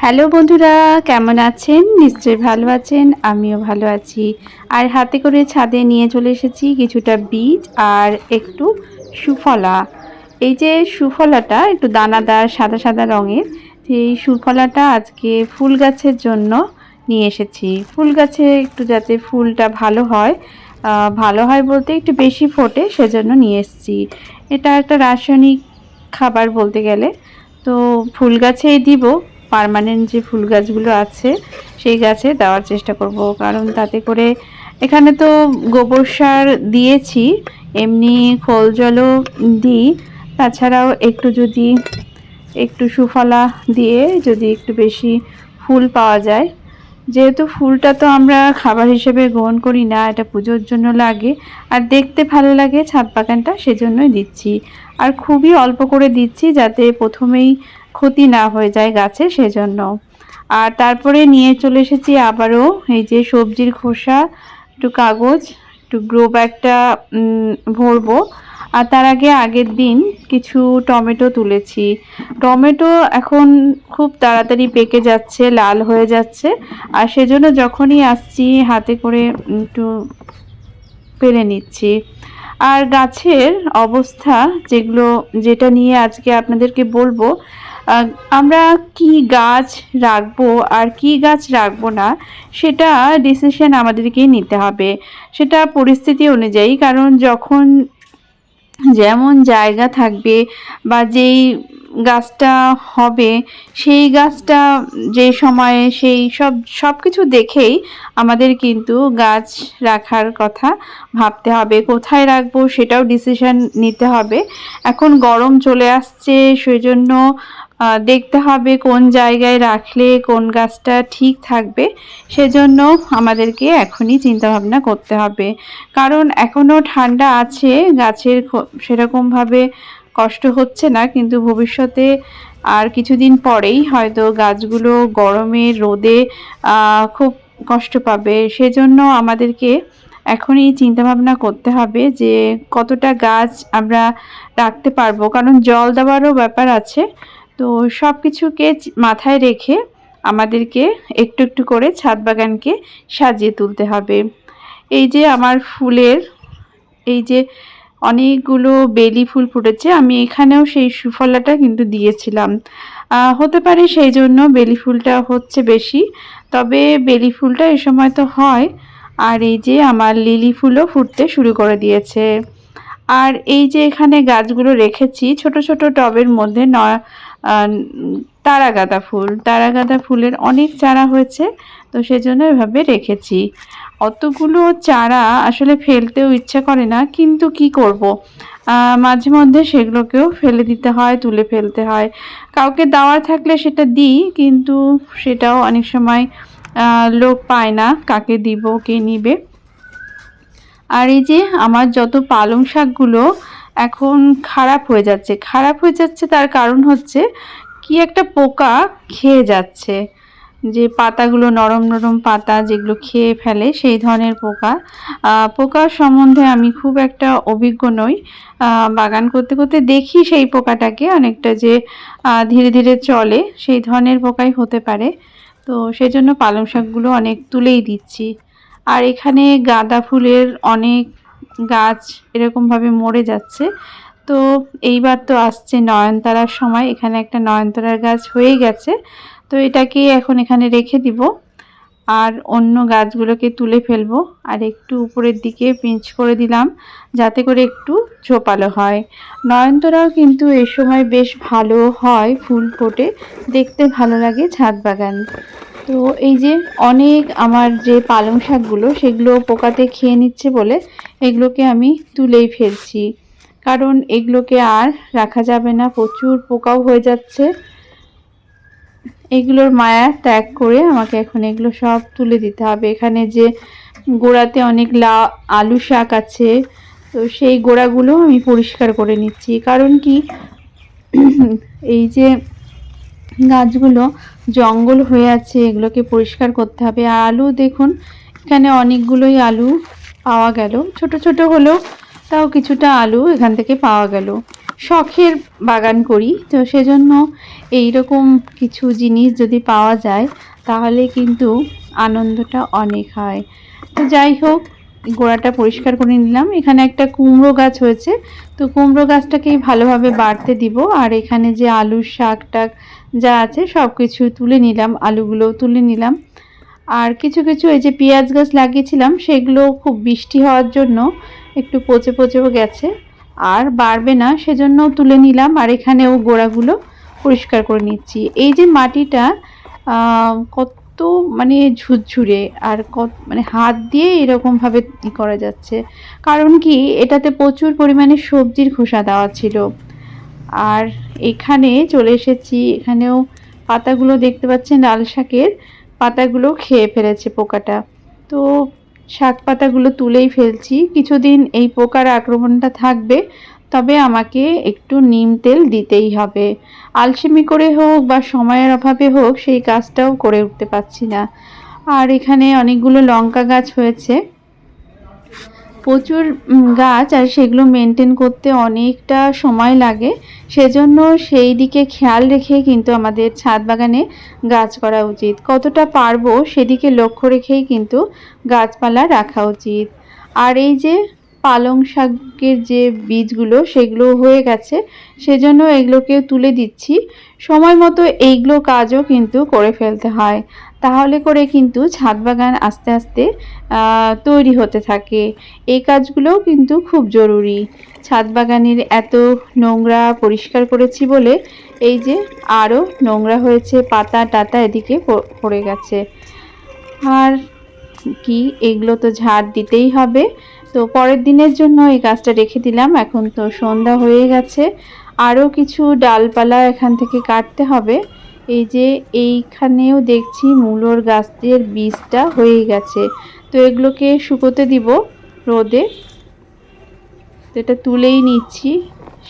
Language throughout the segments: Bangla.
হ্যালো বন্ধুরা, কেমন আছেন? নিশ্চয়ই ভালো আছেন, আমিও ভালো আছি। আর হাতে করে ছাদে নিয়ে চলে এসেছি কিছুটা বীজ আর একটু সুফলা। এই যে সুফলাটা একটু দানাদার সাদা সাদা রঙের, সেই সুফলাটা আজকে ফুল গাছের জন্য নিয়ে এসেছি। ফুল গাছে একটু যাতে ফুলটা ভালো হয় বলতে একটু বেশি ফোটে, সেজন্য নিয়ে এসেছি। এটা একটা রাসায়নিক খাবার বলতে গেলে। তো ফুল গাছেই দিব, পার্মানেন্ট যে ফুল গাছগুলো আছে সেই গাছে দেওয়ার চেষ্টা করব, কারণ তাতে করে এখানে তো গোবর সার দিয়েছি, এমনি খোল জলও দিই। তাছাড়াও একটু সুফলা দিয়ে যদি একটু বেশি ফুল পাওয়া যায়, যেহেতু ফুলটা তো আমরা খাবার হিসেবে গ্রহণ করি না, এটা পুজোর জন্য লাগে আর দেখতে ভালো লাগে ছাদ বাগানটা, সেজন্যই দিচ্ছি। আর খুবই অল্প করে দিচ্ছি যাতে প্রথমেই ক্ষতি না হয়ে যায় গাছে, সেজন্য। আর তারপরে নিয়ে চলে এসেছি আবারও এই যে সবজির খোসা, একটু কাগজ, একটু গ্রো ব্যাগটা ভরবো। আর তার আগের দিন কিছু টমেটো তুলেছি। টমেটো এখন খুব তাড়াতাড়ি পেকে যাচ্ছে, লাল হয়ে যাচ্ছে, আর সেজন্য যখনই আসছি হাতে করে একটু পেরে নিচ্ছি। আর গাছের অবস্থা যেটা নিয়ে আজকে আপনাদেরকে বলবো, আমরা কি গাছ রাখবো আর কি গাছ রাখবো না, সেটা ডিসিশন আমাদেরকেই নিতে হবে, সেটা পরিস্থিতি অনুযায়ী। কারণ যখন যেমন জায়গা থাকবে বা যেই গাছটা হবে, সেই গাছটা যে সময়ে সব কিছু দেখেই আমাদের কিন্তু গাছ রাখার কথা ভাবতে হবে। কোথায় রাখবো সেটাও ডিসিশন নিতে হবে। এখন গরম চলে আসছে, সেজন্য দেখতে হবে কোন জায়গায় রাখলে কোন গাছটা ঠিক থাকবে, সেজন্য আমাদেরকে এখনই চিন্তাভাবনা করতে হবে। কারণ এখনও ঠান্ডা আছে, গাছের সেরকমভাবে কষ্ট হচ্ছে না, কিন্তু ভবিষ্যতে আর কিছুদিন পরেই হয়তো গাছগুলো গরমে রোদে খুব কষ্ট পাবে। সেজন্য আমাদেরকে এখনই চিন্তাভাবনা করতে হবে যে কতটা গাছ আমরা রাখতে পারবো, কারণ জল দেওয়ারও ব্যাপার আছে। তো সব কিছুকে মাথায় রেখে আমাদেরকে একটু একটু করে ছাদ বাগানকে সাজিয়ে তুলতে হবে। এই যে আমার ফুলের এই যে অনেকগুলো বেলি ফুল ফুটেছে, আমি এখানেও সেই সুফলাটা কিন্তু দিয়েছিলাম। হতে পারে সেই জন্য বেলি ফুলটা হচ্ছে বেশি, তবে বেলি ফুলটা এ সময় তো হয়। আর এই যে আমার লিলি ফুলও ফুটতে শুরু করে দিয়েছে। আর এই যে এখানে গাছগুলো রেখেছি ছোট ছোট টবের মধ্যে, তারা গাঁদা ফুলের অনেক চারা হয়েছে, তো সেজন্য এভাবে রেখেছি। অতগুলো চারা আসলে ফেলতেও ইচ্ছা করে না, কিন্তু কি করব, মাঝে মধ্যে সেগুলোকেও ফেলে দিতে হয়, তুলে ফেলতে হয়। কাউকে দেওয়ার থাকলে সেটা দিই, কিন্তু সেটাও অনেক সময় লোক পায় না, কাকে দিব, কে নিবে। আর এই যে আমার যত পালং শাকগুলো এখন খারাপ হয়ে যাচ্ছে, তার কারণ হচ্ছে কি একটা পোকা খেয়ে যাচ্ছে, যে পাতাগুলো নরম নরম পাতা যেগুলো খেয়ে ফেলে, সেই ধরনের পোকার সম্বন্ধে আমি খুব একটা অভিজ্ঞ নই। বাগান করতে করতে দেখি সেই পোকাটাকে অনেকটা যে ধীরে ধীরে চলে, সেই ধরনের পোকাই হতে পারে। তো সেজন্য পালং শাকগুলো অনেক তুলেই দিচ্ছি। আর এখানে গাঁদা ফুলের অনেক গাছ এরকমভাবে মরে যাচ্ছে। তো এইবার তো আসছে নয়নতারার সময়, এখানে একটা নয়নতারার গাছ হয়ে গেছে, তো এটাকে এখন এখানে রেখে দিব আর অন্য গাছগুলোকে তুলে ফেলবো। আর একটু উপরের দিকে পিঞ্চ করে দিলাম যাতে করে একটু ঝোপালো হয়। নয়নতারাও কিন্তু এই সময় বেশ ভালো হয়, ফুল ফোটে, দেখতে ভালো লাগে ছাদ বাগান। তো এই যে অনেক আমার যে পালং শাকগুলো সেগুলো পোকাতে খেয়ে নিচ্ছে বলে এগুলোকে আমি তুলেই ফেলছি, কারণ এগুলোকে আর রাখা যাবে না, প্রচুর পোকাও হয়ে যাচ্ছে। এগুলোর মায়া ত্যাগ করে আমাকে এখন এগুলো সব তুলে দিতে হবে। এখানে যে গোড়াতে অনেক আলু শাক আছে, তো সেই গোড়াগুলো আমি পরিষ্কার করে নিচ্ছি। কারণ কি, এই যে গাছগুলো জঙ্গল হয়ে আছে, এগুলোকে পরিষ্কার করতে হবে। আর আলু দেখুন, এখানে অনেকগুলোই আলু পাওয়া গেল, ছোট ছোট হলেও তাও কিছুটা আলু এখান থেকে পাওয়া গেল। শখের বাগান করি, তো সেজন্য এইরকম কিছু জিনিস যদি পাওয়া যায় তাহলে কিন্তু আনন্দটা অনেক হয়। তো যাই হোক, গোড়াটা পরিষ্কার করে নিলাম। এখানে একটা কুমড়ো গাছ হয়েছে, তো কুমড়ো গাছটাকেই ভালোভাবে বাড়তে দিব। আর এখানে যে আলুর শাক টাক যা আছে সব কিছু তুলে নিলাম, আলুগুলোও তুলে নিলাম। আর কিছু কিছু এই যে পেঁয়াজ গাছ লাগিয়েছিলাম সেগুলো খুব বৃষ্টি হওয়ার জন্য একটু পচে পচেও গেছে, আর বাড়বে না, সেজন্য তুলে নিলাম। আর এখানেও গোড়াগুলো পরিষ্কার করে নিচ্ছি। এই যে মাটিটা কত মানে ঝুরঝুরে, আর কত মানে হাত দিয়ে এরকমভাবে করা যাচ্ছে, কারণ কি এটাতে প্রচুর পরিমাণে সবজির খোসা দেওয়া ছিল। আর এখানে চলে এসেছি, এখানেও পাতাগুলো দেখতে পাচ্ছেন, লাল শাকের পাতাগুলো খেয়ে ফেলেছে পোকাটা। তো শাক পাতাগুলো তুলেই ফেলছি, কিছুদিন এই পোকার আক্রমণটা থাকবে, তবে আমাকে একটু নিম তেল দিতেই হবে। আলসেমি করে হোক বা সময়ের অভাবে হোক সেই কাজটাও করে উঠতে পারছি না। আর এখানে অনেকগুলো লঙ্কা গাছ হয়েছে, প্রচুর গাছ, আর সেগুলো মেনটেন করতে অনেকটা সময় লাগে। সেজন্য সেই দিকে খেয়াল রেখে কিন্তু আমাদের ছাদ বাগানে গাছ করা উচিত। কতটা পারবো সেদিকে লক্ষ্য রেখেই কিন্তু গাছপালা রাখা উচিত। আর এই যে পালং শাকের যে বীজগুলো সেগুলো হয়ে গেছে, সেজন্য এগুলোকে তুলে দিচ্ছি। সময় মতো এইগুলো কাজও কিন্তু করে ফেলতে হয়, তাহলে করে কিন্তু ছাদ বাগান আস্তে আস্তে তৈরি হতে থাকে। এই কাজগুলোও কিন্তু খুব জরুরি। ছাদ বাগানের এত নোংরা পরিষ্কার করেছি বলে এই যে আরও নোংরা হয়েছে, পাতা টাতা এদিকে পড়ে গেছে। আর কি, এগুলো তো ঝাড় দিতেই হবে। তো পরের দিনের জন্য এই কাজটা রেখে দিলাম। এখন তো সন্ধ্যা হয়ে গেছে, আরও কিছু ডালপালা এখান থেকে কাটতে হবে। এই যে এইখানেও দেখছি মূলোর গাছের বীজটা হয়ে গেছে, তো এগুলোকে শুকোতে দিব রোদে। তো এটা তুলেই নিচ্ছি।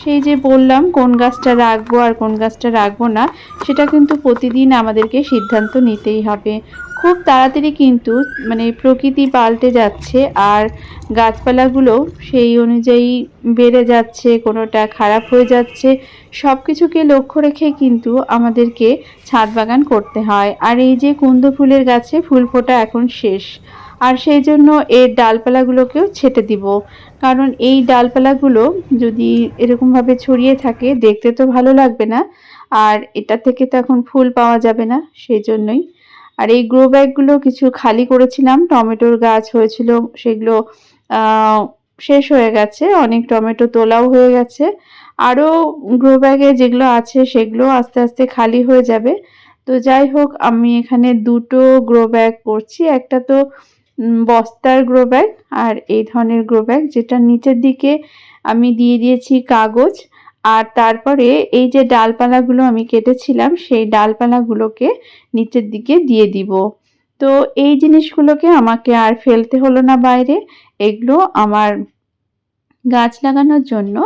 সেই যে বললাম কোন গাছটা রাখবো আর কোন গাছটা রাখবো না, সেটা কিন্তু প্রতিদিন আমাদেরকে সিদ্ধান্ত নিতেই হবে। খুব তাড়াতাড়ি কিন্তু মানে প্রকৃতি পাল্টে যাচ্ছে, আর গাছপালাগুলো সেই অনুযায়ী বেড়ে যাচ্ছে, কোনোটা খারাপ হয়ে যাচ্ছে। সব কিছুকে লক্ষ্য রেখে কিন্তু আমাদেরকে ছাদ বাগান করতে হয়। আর এই যে কুন্দ ফুলের গাছে ফুল ফোটা এখন শেষ, আর সেই জন্য এর ডালপালাগুলোকেও ছেঁটে দিব। কারণ এই ডালপালাগুলো যদি এরকমভাবে ছড়িয়ে থাকে দেখতে তো ভালো লাগবে না, আর এটা থেকে তো এখন ফুল পাওয়া যাবে না, সেই জন্যই। আর এই গ্রো ব্যাগগুলো কিছু খালি করেছিলাম, টমেটোর গাছ হয়েছিল, সেগুলো শেষ হয়ে গেছে, অনেক টমেটো তোলাও হয়ে গেছে। আরও গ্রো ব্যাগে যেগুলো আছে সেগুলো আস্তে আস্তে খালি হয়ে যাবে। তো যাই হোক, আমি এখানে দুটো গ্রো ব্যাগ করছি। একটা তো বস্তার গ্রো ব্যাগ, আর এই ধরনের গ্রো ব্যাগ যেটা নিচের দিকে আমি দিয়ে দিয়েছি কাগজ। আর তারপরে এই যে ডালপালাগুলো আমি কেটেছিলাম সেই ডালপালাগুলোকে নিচের দিকে দিয়ে দিব। তো এই জিনিসগুলোকে আমাকে আর ফেলতে হলো না বাইরে, এগুলো আমার গাছ লাগানোর জন্য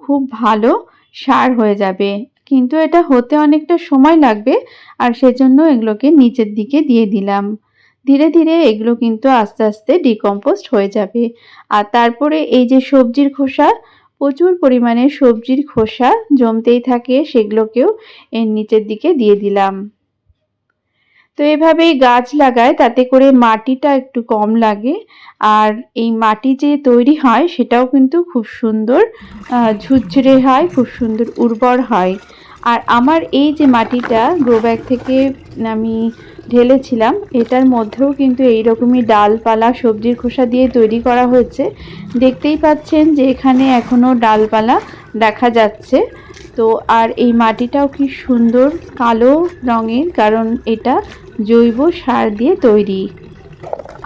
খুব ভালো সার হয়ে যাবে। কিন্তু এটা হতে অনেকটা সময় লাগবে, আর সেজন্য এগুলোকে নিচের দিকে দিয়ে দিলাম। ধীরে ধীরে এগুলো কিন্তু আস্তে আস্তে ডিকম্পোস্ট হয়ে যাবে। আর তারপরে এই যে সবজির খোসা, প্রচুর পরিমাণে সবজির খোসা জমতেই থাকে, সেগুলোকেও এর নিচের দিকে দিয়ে দিলাম। তো এভাবেই গাছ লাগায়, তাতে করে মাটিটা একটু কম লাগে, আর এই মাটি যে তৈরি হয় সেটাও কিন্তু খুব সুন্দর ঝুরঝুরে হয়, খুব সুন্দর উর্বর হয়। আর আমার এই যে মাটিটা গ্রো ব্যাগ থেকে আমি ঢেলেছিলাম, এটার মধ্যেও কিন্তু এইরকমই ডালপালা সবজির খোসা দিয়ে তৈরি করা হয়েছে। দেখতেই পাচ্ছেন যে এখানে এখনও ডালপালা দেখা যাচ্ছে। তো আর এই মাটিটাও কি সুন্দর কালো রঙের, কারণ এটা জৈব সার দিয়ে তৈরি।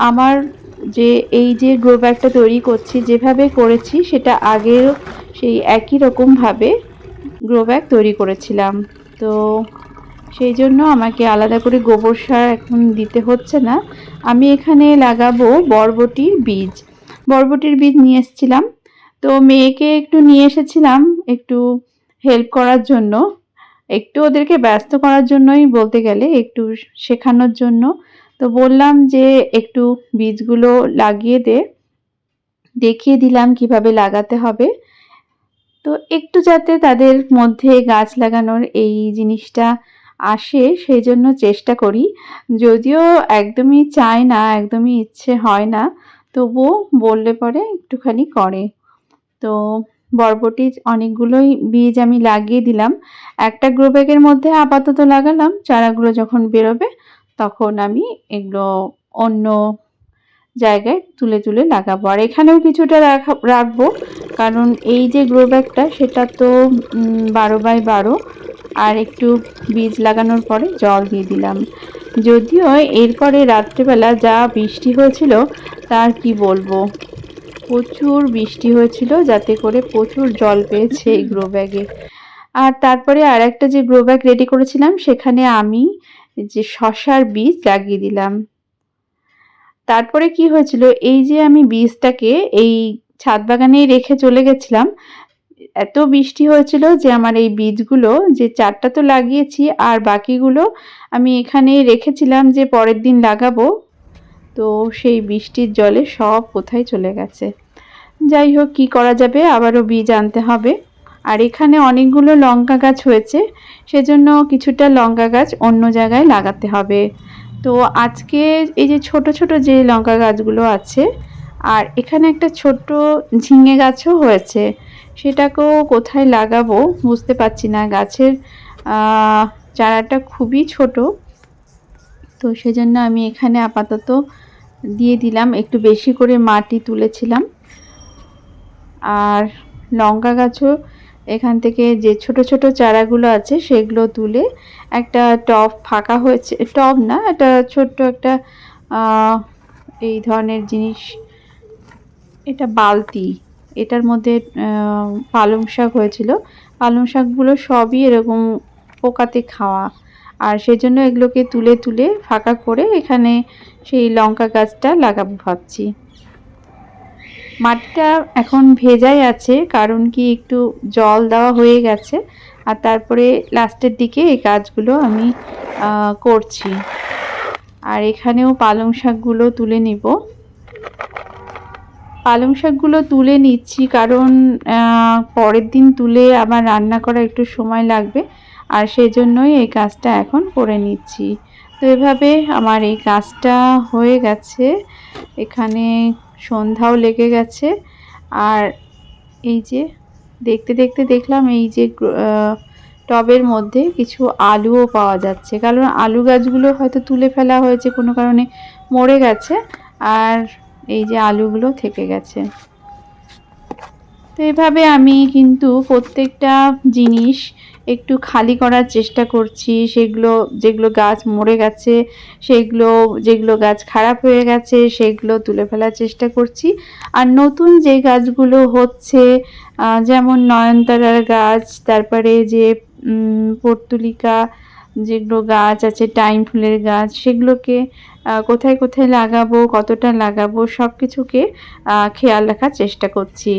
আমার যে এই যে গ্রো ব্যাগটা তৈরি করছি, যেভাবে করেছি সেটা আগেও সেই একই রকমভাবে গ্রো ব্যাগ তৈরি করেছিলাম। তো সেই জন্য আমাকে আলাদা করে গোবর সার এখন দিতে হচ্ছে না। আমি এখানে লাগাবো বরবটির বীজ। বরবটির বীজ নিয়ে এসেছিলাম, তো মেয়েকে একটু নিয়ে এসেছিলাম একটু হেল্প করার জন্য, একটু ওদেরকে ব্যস্ত করার জন্যই বলতে গেলে, একটু শেখানোর জন্য। তো বললাম যে একটু বীজগুলো লাগিয়ে দে, দেখিয়ে দিলাম কিভাবে লাগাতে হবে। তো একটু যাতে তাদের মধ্যে গাছ লাগানোর এই জিনিসটা আসে সেই জন্য চেষ্টা করি। যদিও একদমই চায় না, একদমই ইচ্ছে হয় না, তবুও বললে পরে একটুখানি করে। তো বরবটির অনেকগুলোই বীজ আমি লাগিয়ে দিলাম। একটা গ্রো ব্যাগের মধ্যে আপাতত লাগালাম, চারাগুলো যখন বেরোবে তখন আমি এগুলো অন্য জায়গায় তুলে তুলে লাগাবো। আর এখানেও কিছুটা রাখবো, কারণ এই যে গ্রো ব্যাগটা সেটা তো 12x12, আর একটু বীজ লাগানোর পরে জল দিয়ে দিলাম। যদিও এরপরে রাত্রেবেলা যা বৃষ্টি হয়েছিল তার কি বলবো, প্রচুর বৃষ্টি হয়েছিল, যাতে করে প্রচুর জল পেয়েছে এই গ্রো ব্যাগে। আর তারপরে আর একটা যে গ্রো ব্যাগ রেডি করেছিলাম সেখানে আমি যে শশার বীজ লাগিয়ে দিলাম। তারপরে কি হয়েছিল, এই যে আমি বীজটাকে এই ছাদ বাগানেই রেখে চলে গেছিলাম, এত বৃষ্টি হয়েছিল যে আমার এই বীজগুলো যে 4টা তো লাগিয়েছি আর বাকিগুলো আমি এখানেই রেখেছিলাম যে পরের দিন লাগাবো, তো সেই বৃষ্টির জলে সব কোথায় চলে গেছে। যাই হোক, কী করা যাবে, আবারও বীজ আনতে হবে। আর এখানে অনেকগুলো লঙ্কা গাছ হয়েছে, সেজন্য কিছুটা লঙ্কা গাছ অন্য জায়গায় লাগাতে হবে। তো আজকে এই যে ছোট ছোট যে লঙ্কা গাছগুলো আছে, আর এখানে একটা ছোট্ট ঝিঙে গাছও হয়েছে, সেটাকেও কোথায় লাগাবো বুঝতে পারছি না। গাছের চারাটা খুবই ছোট, তো সেজন্য আমি এখানে আপাতত দিয়ে দিলাম, একটু বেশি করে মাটি তুলেছিলাম। আর লঙ্কা গাছও এখান থেকে যে ছোট ছোট চারাগুলো আছে সেগুলো তুলে একটা টব ফাঁকা হয়েছে, টব না, এটা ছোট্ট একটা এই ধরনের জিনিস, এটা বালতি, এটার মধ্যে পালং শাক হয়েছিল। পালং শাকগুলো সবই এরকম পোকাতে খাওয়া, আর সেজন্য এগুলোকে তুলে তুলে ফাঁকা করে এখানে সেই লঙ্কা গাছটা লাগাবো ভাবছি। মাটিটা এখন ভেজাই আছে, কারণ কি একটু জল দেওয়া হয়ে গেছে, আর তারপরে লাস্টের দিকে এই কাজগুলো আমি করছি। আর এখানেও পালং শাকগুলো তুলে নিব, পালং শাকগুলো তুলে নিচ্ছি কারণ পরের দিন তুলে আবার রান্না করা একটু সময় লাগবে, আর সেই জন্যই এই কাজটা এখন করে নিচ্ছি। তো এভাবে আমার এই কাজটা হয়ে গেছে, এখানে সন্ধ্যাও লেগে গেছে। আর এই যে দেখতে দেখতে দেখলাম এই যে টবের মধ্যে কিছু আলুও পাওয়া যাচ্ছে, কারণ আলু গাছগুলো হয়তো তুলে ফেলা হয়েছে, কোনো কারণে মরে গেছে, আর এই যে আলুগুলো থেকে গেছে। তো এইভাবে আমি কিন্তু প্রত্যেকটা জিনিস একটু খালি করার চেষ্টা করছি, সেগুলো যেগুলো গাছ মরে গেছে, সেগুলো যেগুলো গাছ খারাপ হয়ে গেছে সেগুলো তুলে ফেলার চেষ্টা করছি। আর নতুন যে গাছগুলো হচ্ছে, যেমন নয়নতারার গাছ, তারপরে যে পর্তুলিকা যেগুলো গাছ আছে, টাইম ফুলের গাছ, সেগুলোকে কোথায় কোথায় লাগাবো, কতটা লাগাবো, সব কিছুকে খেয়াল রাখার চেষ্টা করছি।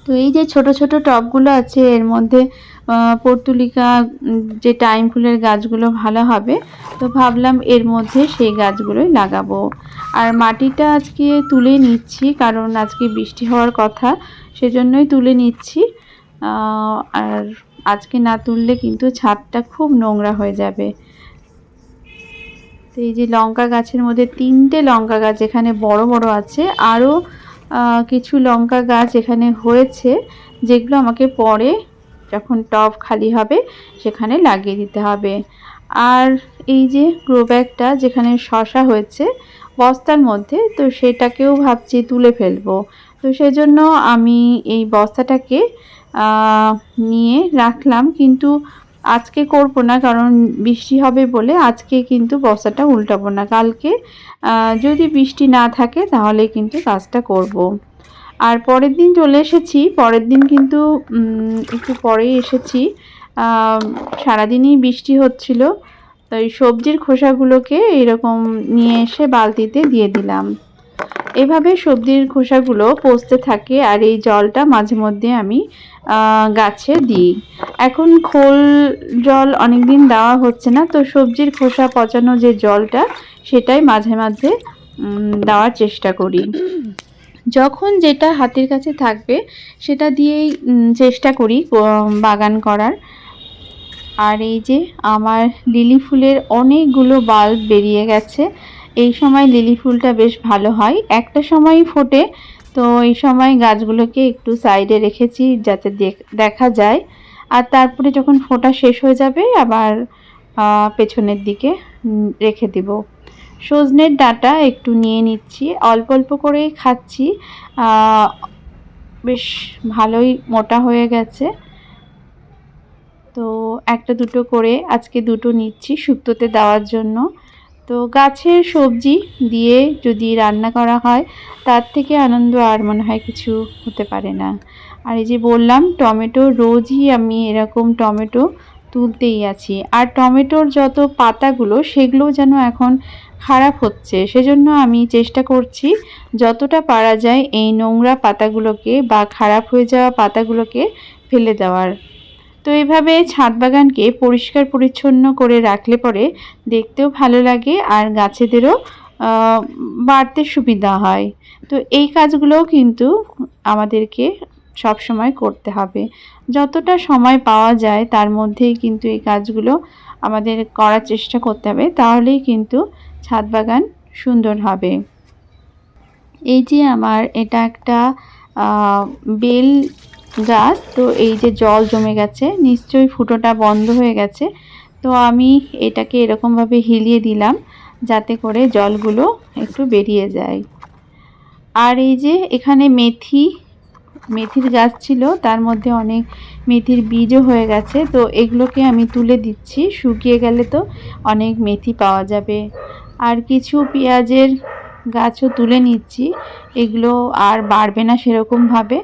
তো এই যে ছোট ছোট টবগুলো আছে এর মধ্যে পর্তুলিকা যে টাইম ফুলের গাছগুলো ভালো হবে, তো ভাবলাম এর মধ্যে সেই গাছগুলোই লাগাবো। আর মাটিটা আজকে তুলে নিচ্ছি, কারণ আজকে বৃষ্টি হওয়ার কথা, সেজন্যই তুলে নিচ্ছি। আর আজকে না তুললে কিন্তু ছাদটা খুব নোংরা হয়ে যাবে। তো এই যে লঙ্কা গাছের মধ্যে 3টে লঙ্কা গাছ এখানে বড় বড় আছে, আরও কিছু লঙ্কা গাছ এখানে হয়েছে, যেগুলো আমাকে পরে যখন টব খালি হবে সেখানে লাগিয়ে দিতে হবে। আর এই যে গ্রো ব্যাগটা যেখানে শশা হয়েছে বস্তার মধ্যে, তো সেটাকেও ভাবছি তুলে ফেলবো। তো সেজন্য আমি এই বস্তাটাকে নিয়ে রাখলাম, কিন্তু আজকে করব না, কারণ বৃষ্টি হবে বলে আজকে কিন্তু বস্তাটা উল্টাবো না। কালকে যদি বৃষ্টি না থাকে তাহলে কিন্তু কাজটা করব। আর পরের দিন চলে এসেছি, পরের দিন কিন্তু একটু পরেই এসেছি, সারাদিনই বৃষ্টি হচ্ছিল। তো এই সবজির খোসাগুলোকে এরকম নিয়ে এসে বালতিতে দিয়ে দিলাম। এভাবে সবজির খোসাগুলো পচতে থাকে, আর এই জলটা মাঝে মধ্যে আমি গাছে দিই। এখন খোল জল অনেক দিন দেওয়া হচ্ছে না, তো সবজির খোসা পচানো যে জলটা সেটাই মাঝে মাঝে দেওয়ার চেষ্টা করি। যখন যেটা হাতের কাছে থাকবে সেটা দিয়েই চেষ্টা করি বাগান করার। আর এই যে আমার লিলি ফুলের অনেকগুলো বাল্ব বেরিয়ে গেছে। এই সময় লিলি ফুলটা বেশ ভালো হয়, একটা সময়ই ফোটে। তো এই সময় গাছগুলোকে একটু সাইডে রেখেছি যাতে দেখা যায়। আর তারপরে যখন ফোটা শেষ হয়ে যাবে আবার পেছনের দিকে রেখে দেব। সজনের ডাঁটা একটু নিয়ে নিচ্ছি, অল্প অল্প করেই খাচ্ছি। বেশ ভালোই মোটা হয়ে গেছে। তো একটা দুটো করে আজকে দুটো নিচ্ছি শুক্তোতে দেওয়ার জন্য। তো গাছের সবজি দিয়ে যদি রান্না করা হয় তার থেকে আনন্দ আর মনে হয় কিছু হতে পারে না। আর এই যে বললাম টমেটো, রোজই আমি এরকম টমেটো তুলতেই আছি। আর টমেটোর যত পাতাগুলো সেগুলো যেন এখন খারাপ হচ্ছে, সেজন্য আমি চেষ্টা করছি যতটা পারা যায় এই নোংরা পাতাগুলোকে বা খারাপ হয়ে যাওয়া পাতাগুলোকে ফেলে দেওয়ার। তো এইভাবে ছাদ বাগানকে পরিষ্কার পরিচ্ছন্ন করে রাখলে পরে দেখতেও ভালো লাগে আর গাছেদেরও বাড়তে সুবিধা হয়। তো এই কাজগুলোও কিন্তু আমাদেরকে সব সময় করতে হবে। যতটা সময় পাওয়া যায় তার মধ্যেই কিন্তু এই কাজগুলো আমাদের করার চেষ্টা করতে হবে, তাহলেই কিন্তু ছাদ বাগান সুন্দর হবে। এই যে আমার এটা একটা বেল গাছ, তো এই যে জল জমে গেছে, নিশ্চয়ই ফুটোটা বন্ধ হয়ে গেছে। তো আমি এটাকে এরকমভাবে হিলিয়ে দিলাম যাতে করে জলগুলো একটু বেরিয়ে যায়। আর এই যে এখানে মেথির গাছ ছিল, তার মধ্যে অনেক মেথির বীজও হয়ে গেছে। তো এগুলোকে আমি তুলে দিচ্ছি, শুকিয়ে গেলে তো অনেক মেথি পাওয়া যাবে। আর কিছু পেঁয়াজের গাছও তুলে নিচ্ছি, এগুলো আর বাড়বে না সেরকমভাবে।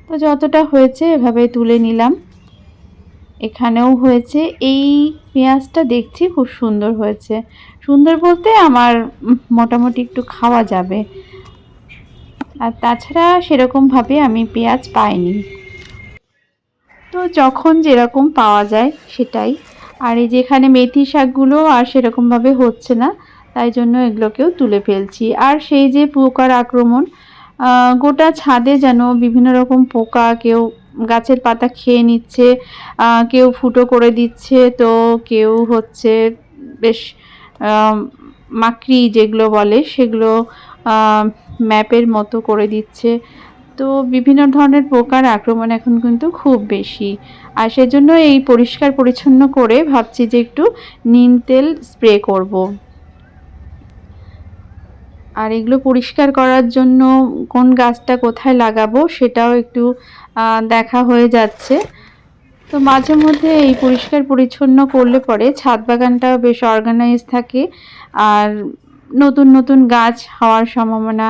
তো যতটা হয়েছে এভাবে তুলে নিলাম। এখানেও হয়েছে, এই পেঁয়াজটা দেখছি খুব সুন্দর হয়েছে। সুন্দর বলতে আমার মোটামুটি একটু খাওয়া যাবে। আর তাছাড়া সেরকমভাবে আমি পেঁয়াজ পাইনি। তো যখন যেরকম পাওয়া যায় সেটাই। আর এই যেখানে মেথি শাকগুলো আর সেরকমভাবে হচ্ছে না, তাই জন্য এগুলোকেও তুলে ফেলছি। আর সেই যে পোকার আক্রমণ, গোটা ছাদে যেন বিভিন্ন রকম পোকা, কেউ গাছের পাতা খেয়ে নিচ্ছে, কেউ ফুটো করে দিচ্ছে, তো কেউ হচ্ছে বেশ মাকড়ি যেগুলো বলে সেগুলো ম্যাপের মতো করে দিচ্ছে। তো বিভিন্ন ধরনের পোকার আক্রমণ এখন কিন্তু খুব বেশি। আর সেজন্য এই পরিষ্কার পরিচ্ছন্ন করে ভাবছি যে একটু নিম তেল স্প্রে করব। আর এগুলো পরিষ্কার করার জন্য কোন গাছটা কোথায় লাগাবো সেটাও একটু দেখা হয়ে যাচ্ছে। তো মাঝে মধ্যে এই পরিষ্কার পরিচ্ছন্ন করলে পরে ছাদ বাগানটাও বেশ অর্গানাইজ থাকে। আর নতুন নতুন গাছ হওয়ার সম্ভাবনা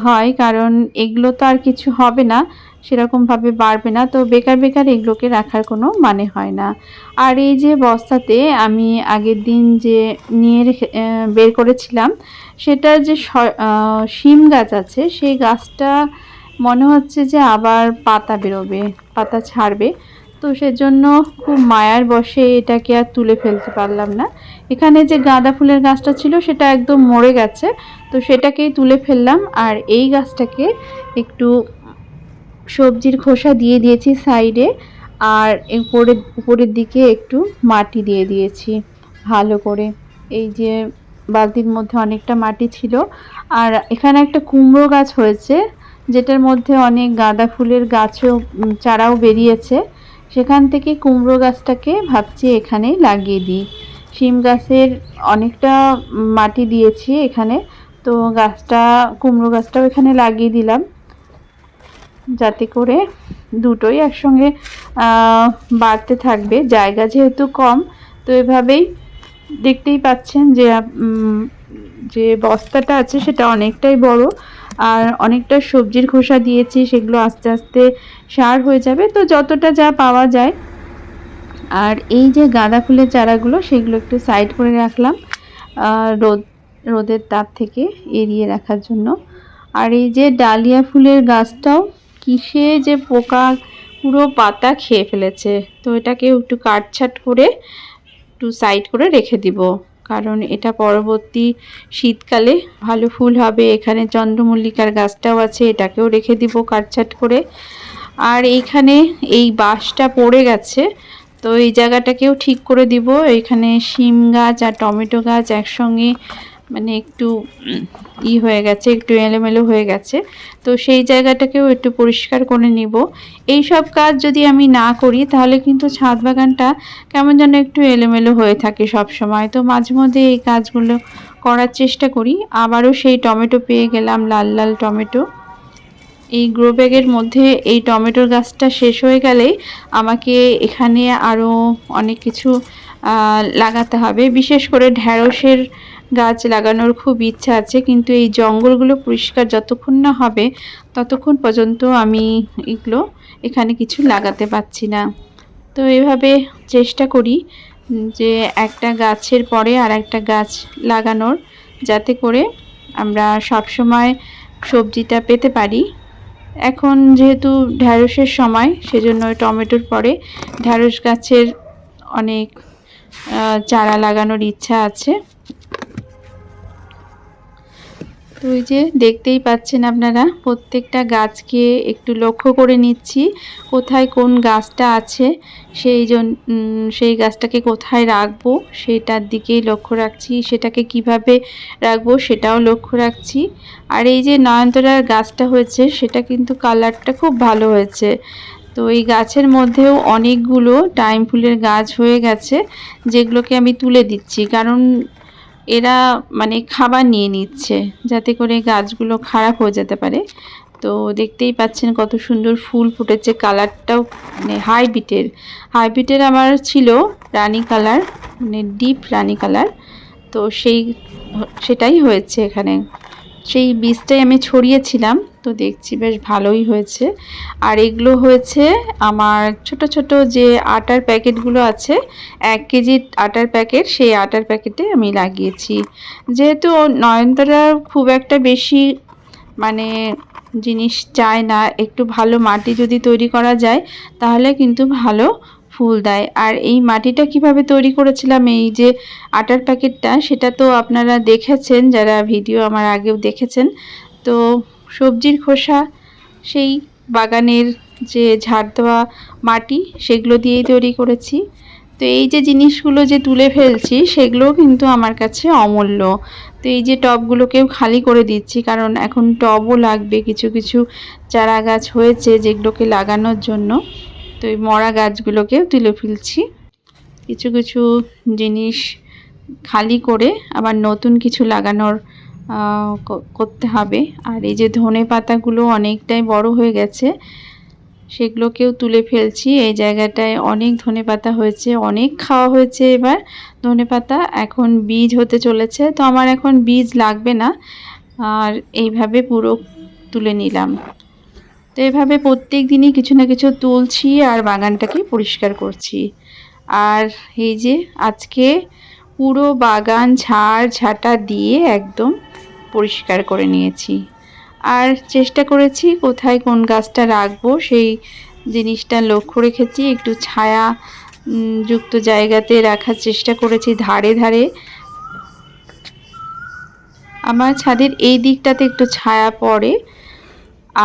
হয়, কারণ এগুলো তো আর কিছু হবে না, সেরকমভাবে বাড়বে না। তো বেকার বেকার এগুলোকে রাখার কোনো মানে হয় না। আর এই যে বস্তাতে আমি আগের দিন যে নিয়ে বের করেছিলাম, সেটা যে শিম গাছ আছে, সেই গাছটা মনে হচ্ছে যে আবার পাতা বেরোবে, পাতা ছাড়বে। তো সেজন্য খুব মায়ার বশে এটাকে আর তুলে ফেলতে পারলাম না। এখানে যে গাঁদা ফুলের গাছটা ছিল সেটা একদম মরে গেছে, তো সেটাকেই তুলে ফেললাম। আর এই গাছটাকে একটু সবজির খোসা দিয়ে দিয়েছি সাইডে, আর উপরের দিকে একটু মাটি দিয়ে দিয়েছি ভালো করে। এই যে বালতির মধ্যে অনেকটা মাটি ছিল। আর এখানে একটা কুমড়ো গাছ হয়েছে, যেটার মধ্যে অনেক গাঁদা ফুলের গাছও চারাও বেরিয়েছে। সেখান থেকে কুমড়ো গাছটাকে ভাবছি এখানেই লাগিয়ে দিই। শিম গাছের অনেকটা মাটি দিয়েছি এখানে, তো কুমড়ো গাছটাও এখানে লাগিয়ে দিলাম, যাতে করে দুটোই একসঙ্গে বাড়তে থাকবে। জায়গা যেহেতু কম, তো এভাবেই দেখতেই পাচ্ছেন যে যে বস্তাটা আছে সেটা অনেকটাই বড়। আর অনেকটা সবজির খোসা দিয়েছি, সেগুলো আস্তে আস্তে সার হয়ে যাবে, তো যতটা যা পাওয়া যায়। আর এই যে গাঁদা ফুলের চারাগুলো সেগুলো একটু সাইড করে রাখলাম রোদের তাপ থেকে এড়িয়ে রাখার জন্য। আর এই যে ডালিয়া ফুলের গাছটাও কিসে যে পোকা পুরো পাতা খেয়ে ফেলেছে, তো এটাকে একটু কাটছাট করে একটু সাইড করে রেখে দিব। কারণ এটা পরবর্তী শীতকালে ভালো ফুল হবে। এখানে চন্দ্রমল্লিকার গাছটাও আছে, এটাকেও রেখে দিব কাটছাঁট করে। আর এইখানে এই বাঁশটা পড়ে গেছে, তো এই জায়গাটাকেও ঠিক করে দিব। এইখানে শিম গাছ আর টমেটো গাছ একসঙ্গে মানে একটু হয়ে গেছে, একটু এলোমেলো হয়ে গেছে, তো সেই জায়গাটাকেও একটু পরিষ্কার করে নিব। এই সব কাজ যদি আমি না করি তাহলে কিন্তু ছাদ বাগানটা কেমন যেন একটু এলোমেলো হয়ে থাকে সব সময়। তো মাঝে মধ্যে এই কাজগুলো করার চেষ্টা করি। আবারও সেই টমেটো পেয়ে গেলাম, লাল লাল টমেটো। এই গ্রো ব্যাগের মধ্যে এই টমেটোর গাছটা শেষ হয়ে গেলেই আমাকে এখানে আরও অনেক কিছু লাগাতে হবে। বিশেষ করে ঢ্যাঁড়সের গাছ লাগানোর খুব ইচ্ছা আছে, কিন্তু এই জঙ্গলগুলো পরিষ্কার যতক্ষণ না হবে ততক্ষণ পর্যন্ত আমি এগুলো এখানে কিছু লাগাতে পারছি না। তো এভাবে চেষ্টা করি যে একটা গাছের পরে আর একটা গাছ লাগানোর, যাতে করে আমরা সব সময় সবজিটা পেতে পারি। এখন যেহেতু ঢ্যাঁড়সের সময়, সেজন্য টমেটোর পরে ঢ্যাঁড়স গাছের অনেক চারা লাগানোর ইচ্ছা আছে। তো ওই যে দেখতেই পাচ্ছেন আপনারা, প্রত্যেকটা গাছকে একটু লক্ষ্য করে নিচ্ছি কোথায় কোন গাছটা আছে, সেই গাছটাকে কোথায় রাখবো সেটার দিকেই লক্ষ্য রাখছি, সেটাকে কিভাবে রাখবো সেটাও লক্ষ্য রাখছি। আর এই যে নয়নতারার গাছটা হয়েছে সেটা কিন্তু কালারটা খুব ভালো হয়েছে। তো এই গাছের মধ্যেও অনেকগুলো টাইম ফুলের গাছ হয়ে গেছে, যেগুলোকে আমি তুলে দিচ্ছি, কারণ এরা মানে খাবার নিয়ে নিচ্ছে, যাতে করে গাছগুলো খারাপ হয়ে যেতে পারে। তো দেখতেই পাচ্ছেন কত সুন্দর ফুল ফুটেছে, কালারটাও মানে হাইব্রিডের আমার ছিল রানী কালার, মানে ডিপ রানী কালার। তো সেটাই হয়েছে এখানে, সেই বীজটাই আমি ছড়িয়েছিলাম, তো দেখছি বেশ ভালোই হয়েছে। আর এগুলো হয়েছে আমার ছোট ছোট যে আটার প্যাকেটগুলো আছে, 1 কেজি আটার প্যাকেট, সেই আটার প্যাকেটে আমি লাগিয়েছি। যেহেতু নয়নতারা খুব একটা বেশি মানে জিনিস চায় না, একটু ভালো মাটি যদি তৈরি করা যায় তাহলে কিন্তু ভালো ফুল দেয়। আর এই মাটিটা কিভাবে তৈরি করেছিলাম, এই যে আটার প্যাকেটটা, সেটা তো আপনারা দেখেছেন, যারা ভিডিও আমার আগেও দেখেছেন। তো সবজির খোসা, সেই বাগানের যে ঝাড় দেওয়া মাটি, সেগুলো দিয়েই তৈরি করেছি। তো এই যে জিনিসগুলো যে তুলে ফেলছি সেগুলোও কিন্তু আমার কাছে অমূল্য। তো এই যে টবগুলোকেও খালি করে দিচ্ছি, কারণ এখন টবও লাগবে, কিছু কিছু চারা গাছ হয়েছে যেগুলোকে লাগানোর জন্য। তো এই মরা গাছগুলোকেও তুলে ফেলছি, কিছু কিছু জিনিস খালি করে আবার নতুন কিছু লাগানোর করতে হবে। আর এই যে ধনে পাতাগুলো অনেকটাই বড় হয়ে গেছে, সেগুলোকেও তুলে ফেলছি। এই জায়গাটায় অনেক ধনেপাতা হয়েছে, অনেক খাওয়া হয়েছে এবার ধনেপাতা, এখন বীজ হতে চলেছে। তো আমার এখন বীজ লাগবে না, আর এইভাবে পুরো তুলে নিলাম। তো এইভাবে প্রত্যেক দিনই কিছু না কিছু তুলছি আর বাগানটাকে পরিষ্কার করছি। আর এই যে আজকে পুরো বাগান ঝাঁটা দিয়ে একদম পরিষ্কার করে নিয়েছি। আর চেষ্টা করেছি কোথায় কোন গাছটা রাখবো সেই জিনিসটা লক্ষ্য রেখেছি, একটু ছায়া যুক্ত জায়গাতে রাখার চেষ্টা করেছি, ধারে ধারে। আমার ছাদের এই দিকটাতে একটু ছায়া পড়ে।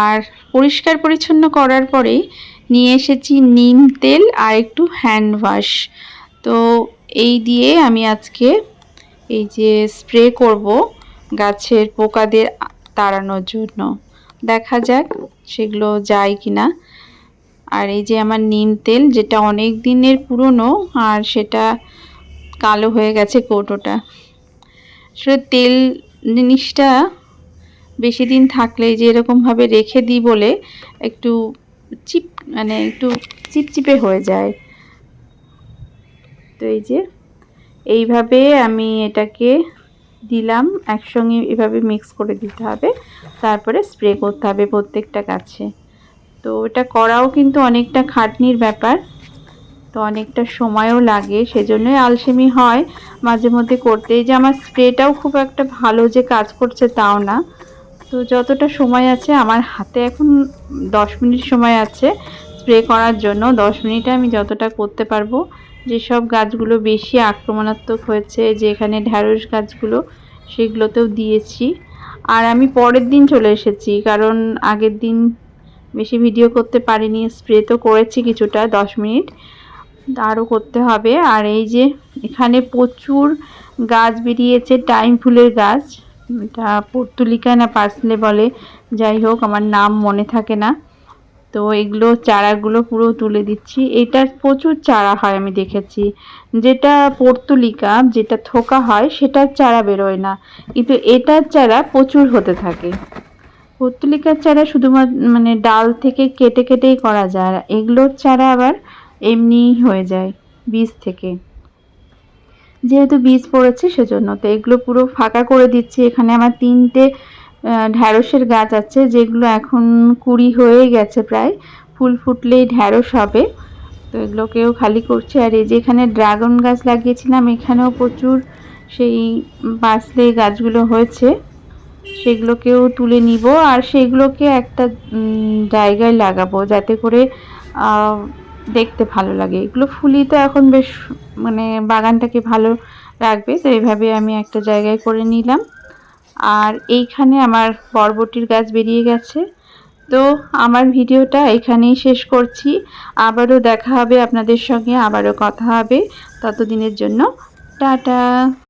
আর পরিষ্কার পরিচ্ছন্ন করার পরে নিয়ে এসেছি নিম তেল আর একটু হ্যান্ড ওয়াশ। তো এই দিয়ে আমি আজকে এই যে স্প্রে করব গাছের পোকাদের তাড়ানোর জন্য, দেখা যাক সেগুলো যায় কিনা। আর এই যে আমার নিম তেল, যেটা অনেক দিনের পুরনো, আর সেটা কালো হয়ে গেছে কৌটোটা। আসলে তেল জিনিসটা বেশি দিন থাকলে যে এরকমভাবে রেখে দিই বলে একটু একটু চিপচিপে হয়ে যায়। তো এই যে এইভাবে আমি এটাকে দিলাম, একসঙ্গে এভাবে মিক্স করে দিতে হবে, তারপরে স্প্রে করতে হবে প্রত্যেকটা গাছে। তো এটা করাও কিন্তু অনেকটা খাটনির ব্যাপার, তো অনেকটা সময়ও লাগে, সেজন্যই আলসেমি হয় মাঝে মধ্যে করতে। এই যে আমার স্প্রেটাও খুব একটা ভালো যে কাজ করছে তাও না। তো যতটা সময় আছে আমার হাতে, এখন 10 মিনিট সময় আছে স্প্রে করার জন্য, 10 মিনিটে আমি যতটা করতে পারবো যেসব গাছগুলো বেশি আক্রমণাত্মক হয়েছে, যেখানে ঢ্যাঁড়স গাছগুলো, সেগুলোতেও দিয়েছি। আর আমি পরের দিন চলে এসেছি, কারণ আগের দিন বেশি ভিডিও করতে পারিনি। স্প্রে তো করেছি কিছুটা 10 মিনিট, আরও করতে হবে। আর এই যে এখানে প্রচুর গাছ বেরিয়েছে, টাইম ফুলের গাছ। এটা পর্তুলিকা না পার্সলে বলে, যাই হোক আমার নাম মনে থাকে না। তো এগুলো চারাগুলো পুরো তুলে দিচ্ছি। এটার প্রচুর চারা হয় আমি দেখেছি। যেটা পর্তুলিকা, যেটা থোকা হয়, সেটার চারা বেরোয় না, কিন্তু এটার চারা প্রচুর হতে থাকে। পর্তুলিকার চারা শুধুমাত্র মানে ডাল থেকে কেটে কেটেই করা যায়, এগুলোর চারা আবার এমনি হয়ে যায় বীজ থেকে। যেহেতু বীজ পড়েছে সেজন্য তো এগুলো পুরো ফাঁকা করে দিচ্ছি। এখানে আমার 3টে ঢ্যাঁড়সের গাছ আছে, যেগুলো এখন কুড়ি হয়ে গেছে প্রায়, ফুল ফুটলেই ঢ্যাঁড়স হবে। তো এগুলোকেও খালি করছি। আর এই যে এখানে ড্রাগন গাছ লাগিয়েছিলাম, এখানেও প্রচুর সেই পার্সলে গাছগুলো হয়েছে, সেগুলোকেও তুলে নিব। আর সেগুলোকে একটা জায়গায় লাগাবো, যাতে করে দেখতে ভালো লাগে। এগুলো ফুলই তো এখন বেশ মানে বাগানটাকে ভালো রাখবে। তো এইভাবে আমি একটা জায়গায় করে নিলাম। আর এইখানে আমার বরবটির গাছ বেরিয়ে গেছে। তো আমার ভিডিওটা এখানেই শেষ করছি। আবারও দেখা হবে আপনাদের সঙ্গে, আবারও কথা হবে। ততদিনের জন্য টাটা।